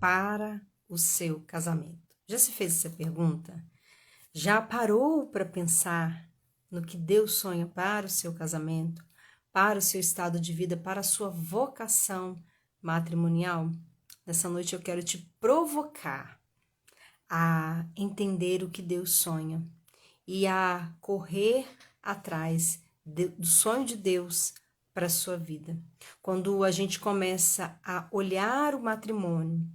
para o seu casamento? Já se fez essa pergunta? Já parou para pensar no que Deus sonha para o seu casamento, para o seu estado de vida, para a sua vocação matrimonial? Nessa noite eu quero te provocar a entender o que Deus sonha e a correr atrás do sonho de Deus para a sua vida. Quando a gente começa a olhar o matrimônio,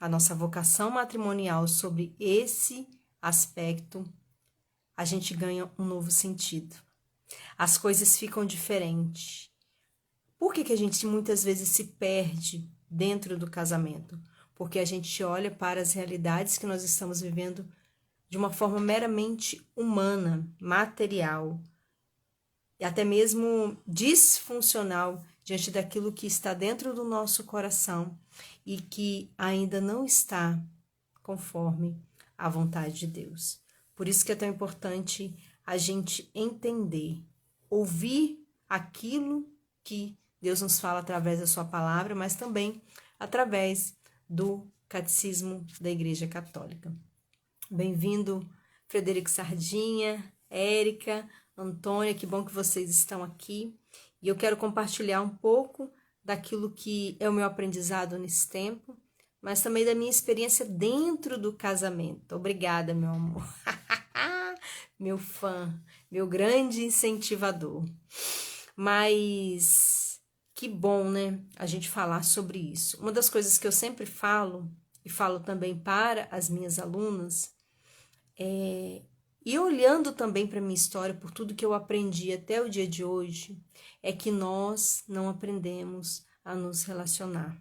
a nossa vocação matrimonial sobre esse aspecto, a gente ganha um novo sentido. As coisas ficam diferentes. Por que a gente muitas vezes se perde dentro do casamento? Porque a gente olha para as realidades que nós estamos vivendo de uma forma meramente humana, material, e até mesmo disfuncional diante daquilo que está dentro do nosso coração e que ainda não está conforme a vontade de Deus. Por isso que é tão importante a gente entender, ouvir aquilo que Deus nos fala através da sua palavra, mas também através do Catecismo da Igreja Católica. Bem-vindo, Frederico Sardinha, Érica, Antônia, que bom que vocês estão aqui. E eu quero compartilhar um pouco daquilo que é o meu aprendizado nesse tempo, mas também da minha experiência dentro do casamento. Obrigada, meu amor. Meu fã, meu grande incentivador. Mas que bom, né, a gente falar sobre isso. Uma das coisas que eu sempre falo, e falo também para as minhas alunas, e olhando também para a minha história, por tudo que eu aprendi até o dia de hoje, é que nós não aprendemos a nos relacionar.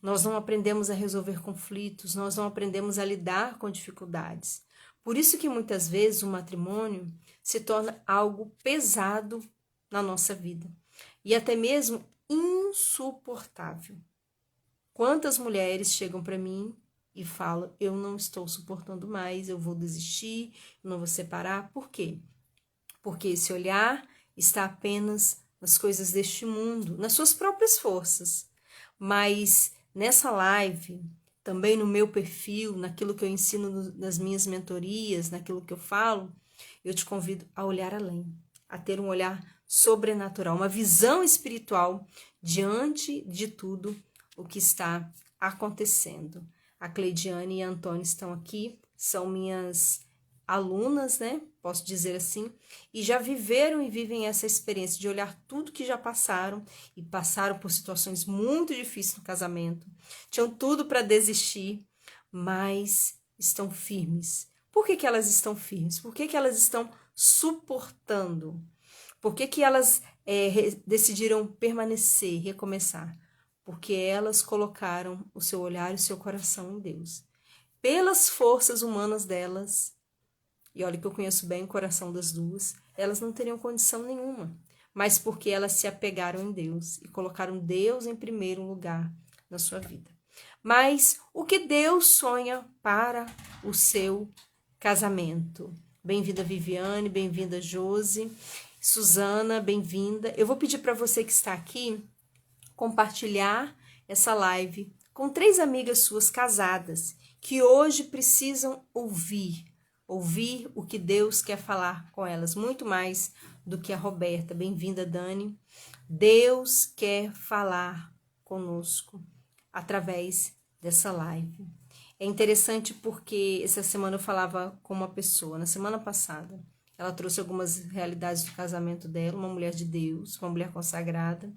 Nós não aprendemos a resolver conflitos, nós não aprendemos a lidar com dificuldades. Por isso que muitas vezes o matrimônio se torna algo pesado na nossa vida e até mesmo insuportável. Quantas mulheres chegam para mim e falam: eu não estou suportando mais, eu vou desistir, eu não vou separar. Por quê? Porque esse olhar está apenas nas coisas deste mundo, nas suas próprias forças. Mas nessa live, também no meu perfil, naquilo que eu ensino nas minhas mentorias, naquilo que eu falo, eu te convido a olhar além, a ter um olhar sobrenatural, uma visão espiritual diante de tudo o que está acontecendo. A Cleidiane e a Antônia estão aqui, são minhas alunas, né? Posso dizer assim, e já viveram e vivem essa experiência de olhar tudo que já passaram e passaram por situações muito difíceis no casamento. Tinham tudo para desistir, mas estão firmes. Por que elas estão firmes? Por que elas estão suportando? Por que elas decidiram permanecer, recomeçar? Porque elas colocaram o seu olhar e o seu coração em Deus. Pelas forças humanas delas, e olha que eu conheço bem o coração das duas, elas não teriam condição nenhuma, mas porque elas se apegaram em Deus e colocaram Deus em primeiro lugar na sua vida. Mas o que Deus sonha para o seu casamento? Bem-vinda, Viviane, bem-vinda, Josi, Suzana, bem-vinda. Eu vou pedir para você que está aqui compartilhar essa live com 3 amigas suas casadas que hoje precisam ouvir o que Deus quer falar com elas, muito mais do que a Roberta. Bem-vinda, Dani. Deus quer falar conosco através dessa live. É interessante porque essa semana eu falava com uma pessoa, na semana passada, ela trouxe algumas realidades do casamento dela, uma mulher de Deus, uma mulher consagrada,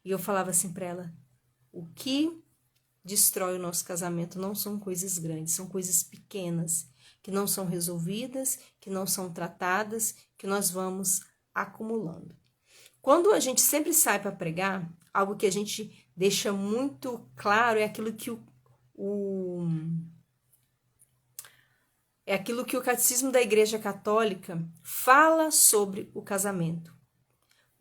e eu falava assim para ela: o que destrói o nosso casamento não são coisas grandes, são coisas pequenas, que não são resolvidas, que não são tratadas, que nós vamos acumulando. Quando a gente sempre sai para pregar, algo que a gente deixa muito claro é aquilo que o Catecismo da Igreja Católica fala sobre o casamento.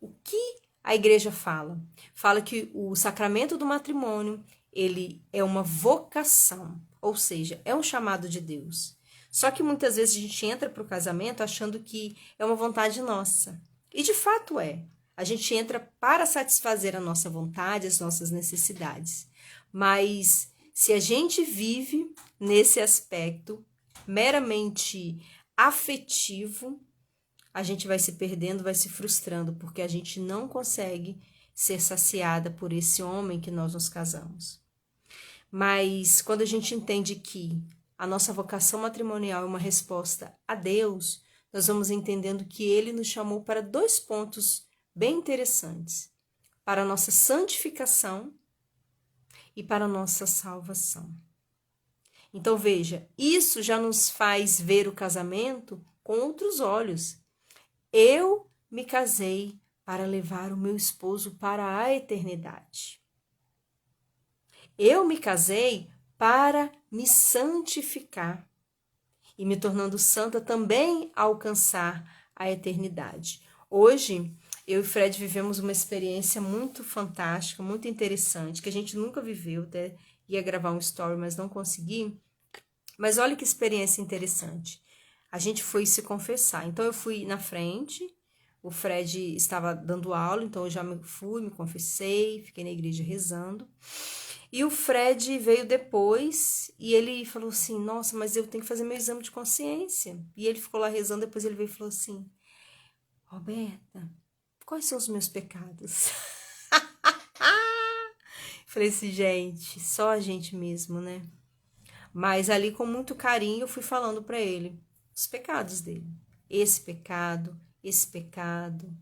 O que a igreja fala? Fala que o sacramento do matrimônio, ele é uma vocação, ou seja, é um chamado de Deus. Só que muitas vezes a gente entra para o casamento achando que é uma vontade nossa. E de fato é. A gente entra para satisfazer a nossa vontade, as nossas necessidades. Mas Se a gente vive nesse aspecto meramente afetivo, a gente vai se perdendo, vai se frustrando, porque a gente não consegue ser saciada por esse homem que nós nos casamos. Mas quando a gente entende que a nossa vocação matrimonial é uma resposta a Deus, nós vamos entendendo que Ele nos chamou para 2 pontos bem interessantes: para a nossa santificação e para a nossa salvação. Então veja, isso já nos faz ver o casamento com outros olhos. Eu me casei para levar o meu esposo para a eternidade. Eu me casei para me santificar e me tornando santa também alcançar a eternidade. Hoje, eu e Fred vivemos uma experiência muito fantástica, muito interessante, que a gente nunca viveu, até ia gravar um story, mas não consegui. Mas olha que experiência interessante. A gente foi se confessar. Então eu fui na frente, o Fred estava dando aula, então eu já fui, me confessei, fiquei na igreja rezando. E o Fred veio depois e ele falou assim: nossa, mas eu tenho que fazer meu exame de consciência. E ele ficou lá rezando, depois ele veio e falou assim: Roberta, quais são os meus pecados? Falei assim, gente, só a gente mesmo, né? Mas ali com muito carinho eu fui falando para ele os pecados dele. Esse pecado, esse pecado.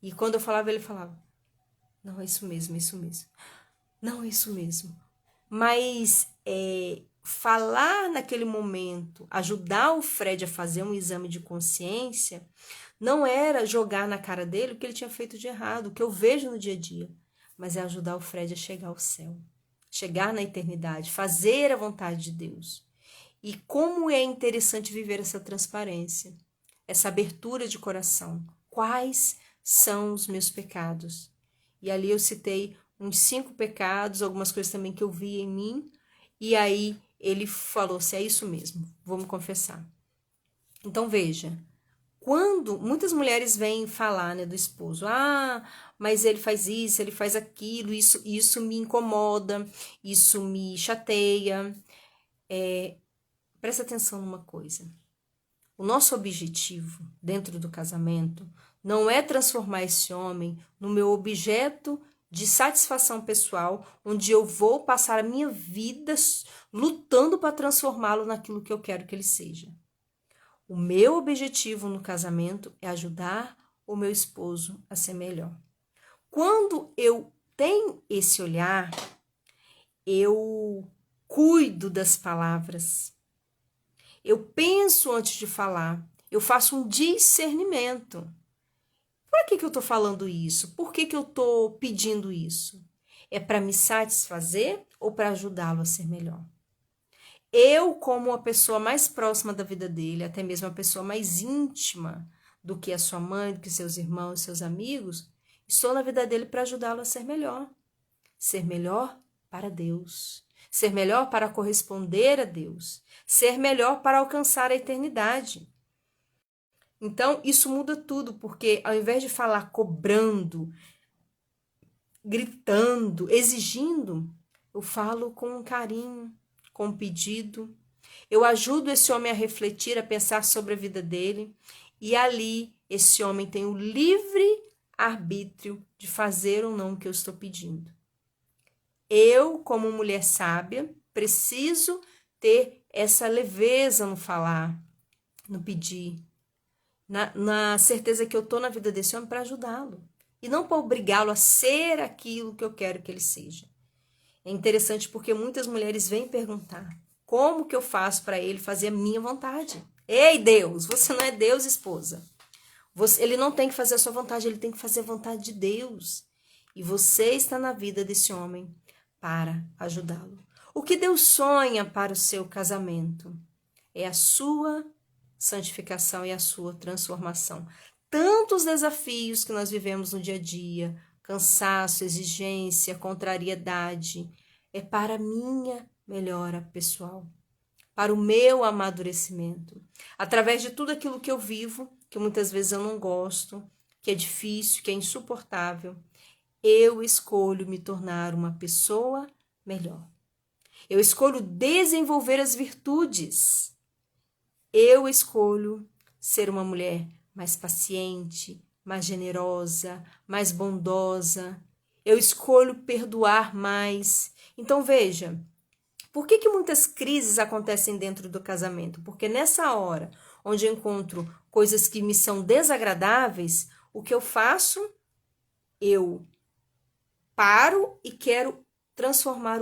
E quando eu falava, ele falava: não, é isso mesmo, é isso mesmo. Não, é isso mesmo. Mas falar naquele momento, ajudar o Fred a fazer um exame de consciência, não era jogar na cara dele o que ele tinha feito de errado, o que eu vejo no dia a dia, mas é ajudar o Fred a chegar ao céu, chegar na eternidade, fazer a vontade de Deus. E como é interessante viver essa transparência, essa abertura de coração. Quais são os meus pecados? E ali eu citei uns 5 pecados, algumas coisas também que eu vi em mim, e aí ele falou assim, é isso mesmo, vou me confessar. Então veja, quando muitas mulheres vêm falar, né, do esposo, mas ele faz isso, ele faz aquilo, isso me incomoda, isso me chateia. Presta atenção numa coisa. O nosso objetivo dentro do casamento não é transformar esse homem no meu objeto de satisfação pessoal, onde eu vou passar a minha vida lutando para transformá-lo naquilo que eu quero que ele seja. O meu objetivo no casamento é ajudar o meu esposo a ser melhor. Quando eu tenho esse olhar, eu cuido das palavras. Eu penso antes de falar. Eu faço um discernimento. Por que eu estou falando isso? Por que eu estou pedindo isso? É para me satisfazer ou para ajudá-lo a ser melhor? Eu, como a pessoa mais próxima da vida dele, até mesmo a pessoa mais íntima do que a sua mãe, do que seus irmãos, seus amigos, estou na vida dele para ajudá-lo a ser melhor. Ser melhor para Deus. Ser melhor para corresponder a Deus. Ser melhor para alcançar a eternidade. Então, isso muda tudo, porque ao invés de falar cobrando, gritando, exigindo, eu falo com um carinho, com um pedido. Eu ajudo esse homem a refletir, a pensar sobre a vida dele. E ali, esse homem tem o livre arbítrio de fazer ou não o que eu estou pedindo. Eu, como mulher sábia, preciso ter essa leveza no falar, no pedir, na certeza que eu estou na vida desse homem para ajudá-lo. E não para obrigá-lo a ser aquilo que eu quero que ele seja. É interessante porque muitas mulheres vêm perguntar como que eu faço para ele fazer a minha vontade. Ei, Deus, você não é Deus, esposa. Ele não tem que fazer a sua vontade, ele tem que fazer a vontade de Deus. E você está na vida desse homem para ajudá-lo. O que Deus sonha para o seu casamento é a sua santificação e a sua transformação. Tantos desafios que nós vivemos no dia a dia, cansaço, exigência, contrariedade, é para a minha melhora pessoal, para o meu amadurecimento. Através de tudo aquilo que eu vivo, que muitas vezes eu não gosto, que é difícil, que é insuportável, eu escolho me tornar uma pessoa melhor. Eu escolho desenvolver as virtudes. Eu escolho ser uma mulher mais paciente, mais generosa, mais bondosa. Eu escolho perdoar mais. Então, veja, por que muitas crises acontecem dentro do casamento? Porque nessa hora, onde eu encontro coisas que me são desagradáveis, o que eu faço? Eu paro e quero transformar